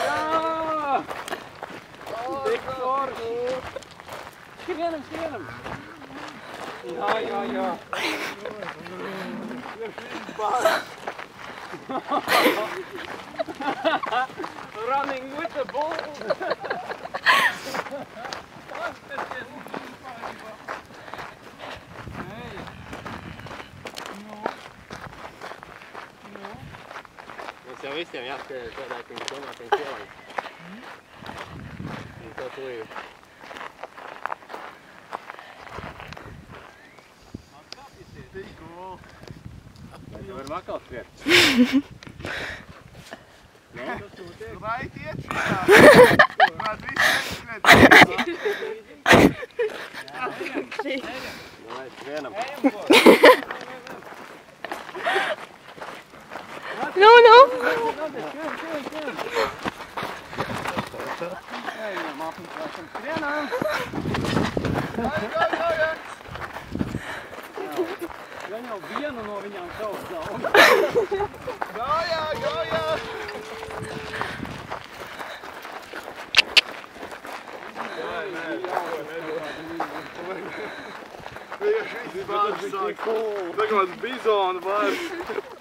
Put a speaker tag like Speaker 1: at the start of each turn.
Speaker 1: Jā! Tik forši! Skrienam, skrienam! Jā, jā, jā! Running with the ball!
Speaker 2: Mums jau visiem jāskrien tādā, ka viņš domā, ka viņš ielaik. Un to tuju.
Speaker 1: Vai tu vari vakal skriet?
Speaker 3: Raiti iet šitā. Varētu visi skriet.
Speaker 2: Lai skrienam.
Speaker 4: No, no.
Speaker 1: Ejam, apmeklēšam, skrienam! Gan jau vienu no viņām sauc daudz.
Speaker 3: Gājā, gājā! Vienkārši visi bērni sāk. Tā kā bizona bērni.